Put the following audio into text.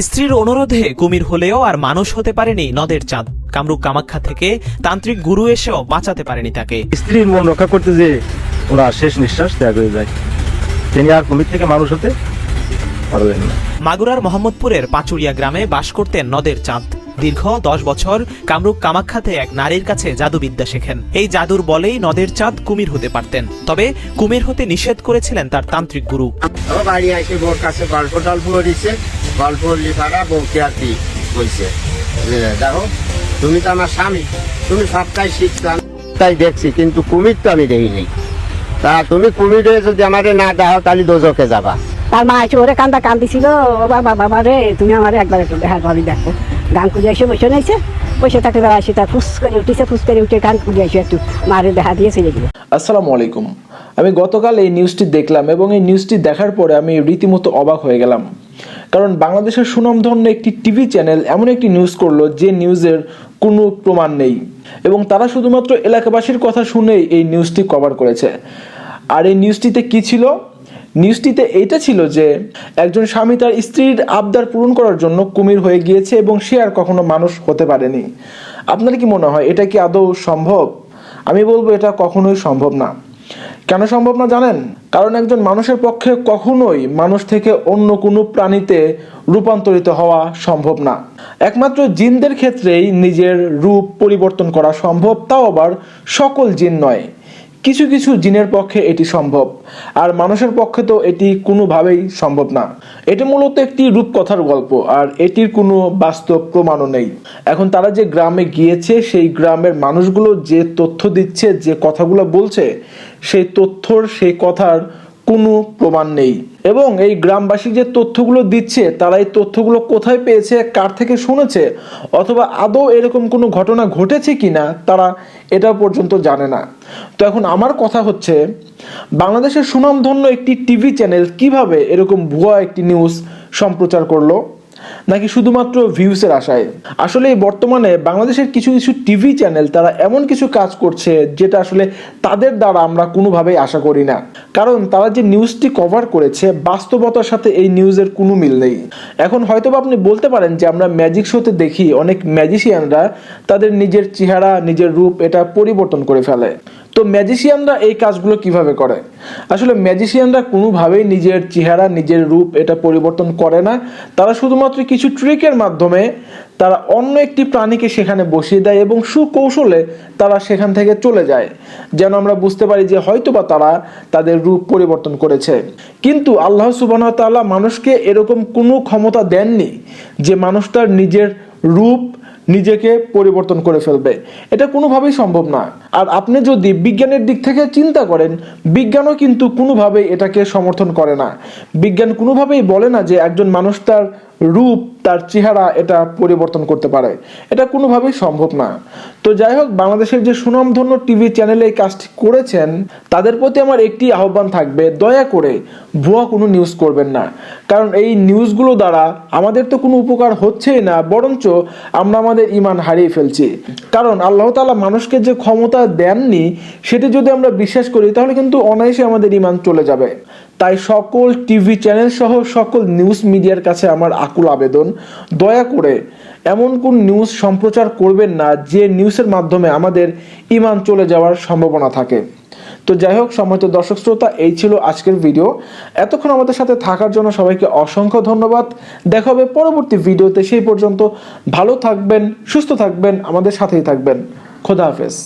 স্ত্রীর অনুরোধে কুমির হলেও আর মানুষ হতে পারেনি নদের চাঁদ। কামরূপ কামাখ্যা থেকে তান্ত্রিক গুরু এসেও বাঁচাতে পারেনি তাকে। স্ত্রীর মন রক্ষা করতে যে ওরা শেষ নিঃশ্বাস ত্যাগ হয়ে যায়, তিনি আর কুমির থেকে মানুষ হতে পারলেন না। মাগুরার মোহাম্মদপুরের পাঁচুরিয়া গ্রামে বাস করতেন নদের চাঁদ। দীর্ঘ 10 বছর কামরূপ কামাখ্যাতে এক নারীর কাছে জাদুবিদ্যা শেখেন। এই জাদুর বলেই নদের চাঁদ কুমির হতে পারতেন, তবে কুমির হতে নিষেধ করেছিলেন তার তান্ত্রিক গুরু। বাড়ি আসে বোর কাছে গল্প টল্প দিচ্ছে, গল্প লিখারা বউকে আর কি বলছে, দেখো তুমি তো আমার স্বামী, তুমি সবটাই শিখতাম তাই দেখছি, কিন্তু কুমির তো আমি দেখিনি। তা তুমি কুমির যদি আমারে না দাও তাহলে দোজকে যাবা। তার মা এসে ওরে কান্দিছিল, ও বাবা বাবা রে তুমি আমার একবার একটু দেখা ভাবি দেখো। গান খুঁজে এসে বসে নিয়েছে, বসে থাকতে বেলা আসে তার ফুস করে উঠেছে, ফুস করে উঠে গান খুঁজে এসে একটু মারে দেখা দিয়ে চলে গেল। আসসালামু আলাইকুম। আমি গতকাল এই নিউজটি দেখলাম এবং এই নিউজটি দেখার পরে আমি রীতিমতো অবাক হয়ে গেলাম, কারণ বাংলাদেশের সুনামধন্য একটি টিভি চ্যানেল এমন একটি নিউজ করলো যে নিউজের কোনো প্রমাণ নেই এবং তারা শুধুমাত্র এলাকাবাসীর কথা শুনেই এই নিউজটি কভার করেছে। আর এই নিউজটিতে কি ছিল? নিউজটিতে এইটা ছিল যে একজন স্বামী তার স্ত্রীর আবদার পূরণ করার জন্য কুমির হয়ে গিয়েছে এবং সে আর কখনো মানুষ হতে পারেনি। আপনার কি মনে হয় এটা কি আদৌ সম্ভব? আমি বলবো এটা কখনোই সম্ভব না। কেন সম্ভব না জানেন? কারণ একজন মানুষের পক্ষে কখনোই মানুষ থেকে অন্য কোনো প্রাণীতে রূপান্তরিত হওয়া সম্ভব না। একমাত্র জিনদের ক্ষেত্রেই নিজের রূপ পরিবর্তন করা সম্ভব, তাও আবার সকল জিন নয়। কিছু কিছু জিনের পক্ষে এটি সম্ভব, আর মানুষের পক্ষে তো এটি কোনোভাবেই সম্ভব না। এটি মূলত একটি রূপকথার গল্প, আর এটির কোনো বাস্তব প্রমাণও নেই। এখন তারা যে গ্রামে গিয়েছে, সেই গ্রামের মানুষগুলো যে তথ্য দিচ্ছে, যে কথাগুলো বলছে, সেই তথ্যর সেই কথার কোনো প্রমাণ নেই। এবং এই গ্রামবাসী যে তথ্যগুলো দিচ্ছে, তারা এই তথ্যগুলো কোথায় পেয়েছে, কার থেকে শুনেছে, অথবা আদৌ এরকম কোনো ঘটনা ঘটেছে কিনা তারা এটা পর্যন্ত জানে না। তো এখন আমার কথা হচ্ছে, বাংলাদেশের সুনামধন্য একটি টিভি চ্যানেল কিভাবে এরকম ভুয়া একটি নিউজ সম্প্রচার করলো, নাকি শুধুমাত্র ভিউসের আশায়? আসলে বর্তমানে বাংলাদেশের কিছু কিছু টিভি চ্যানেল তারা এমন কিছু কাজ করছে যেটা আসলে তাদের দ্বারা আমরা কোনোভাবেই আশা করি না, কারণ তারা যে নিউজটি কভার করেছে বাস্তবতার সাথে এই নিউজের কোনো মিল নেই। এখন হয়তোবা আপনি বলতে পারেন যে আমরা ম্যাজিক শোতে দেখি অনেক ম্যাজিশিয়ানরা তাদের নিজের চেহারা, নিজের রূপ এটা পরিবর্তন করে ফেলে। তো ম্যাজিশিয়ানরা এই কাজগুলো কিভাবে করে? আসলে ম্যাজিশিয়ানরা কোনোভাবেই নিজের চেহারা, নিজের রূপ এটা পরিবর্তন করে না। তারা শুধুমাত্র কিছু ট্রিকের মাধ্যমে তারা অন্য একটি প্রাণীকে সেখানে বসিয়ে দেয় এবং সুকৌশলে তারা সেখান থেকে চলে যায়, যেন আমরা বুঝতে পারি যে হয়তোবা তারা তাদের রূপ পরিবর্তন করেছে। কিন্তু আল্লাহ সুবহানাহু ওয়া তাআলা মানুষকে এরকম কোনো ক্ষমতা দেননি যে মানুষ তার নিজের রূপ নিজেকে পরিবর্তন করে ফেলবে। এটা কোনোভাবেই সম্ভব না। আর আপনি যদি বিজ্ঞানের দিক থেকে চিন্তা করেন, বিজ্ঞানও কিন্তু কোনোভাবেই এটাকে সমর্থন করে না। বিজ্ঞান কোনোভাবেই বলে না যে একজন মানুষ তার রূপ, তার চেহারা এটা পরিবর্তন করতে পারে। এটা কোনোভাবেই সম্ভব না। তো যাই হোক, বাংলাদেশের যে সুনামধন্য টিভি চ্যানেলে এই কাজটি করেছেন, তাদের প্রতি আমার একটি আহ্বান থাকবে, দয়া করে ভুয়া কোনো নিউজ করবেন না। কারণ এই নিউজগুলো দ্বারা আমাদের তো কোনো উপকার হচ্ছেই না, বরঞ্চ আমরা আমাদের ঈমান হারিয়ে ফেলছি। কারণ আল্লাহ তাআলা মানুষকে যে ক্ষমতা দেননি সেটি যদি আমরা বিশ্বাস করি, তাহলে কিন্তু অনায়াসে আমাদের ঈমান চলে যাবে। তাই সকল টিভি চ্যানেল সহ সকল নিউজ মিডিয়ার কাছে আমার আকুল আবেদন, দয়া করে এমন কোন নিউজ সম্প্রচার করবেন না যে নিউজের মাধ্যমে আমাদের ঈমান চলে যাওয়ার সম্ভাবনা থাকে। তো যাই হোক, সম্মানিত দর্শক শ্রোতা, এই ছিল আজকের ভিডিও। এতক্ষণ আমাদের সাথে থাকার জন্য সবাইকে অসংখ্য ধন্যবাদ। দেখা হবে পরবর্তী ভিডিওতে। সেই পর্যন্ত ভালো থাকবেন, সুস্থ থাকবেন, আমাদের সাথেই থাকবেন। খোদা হাফেজ।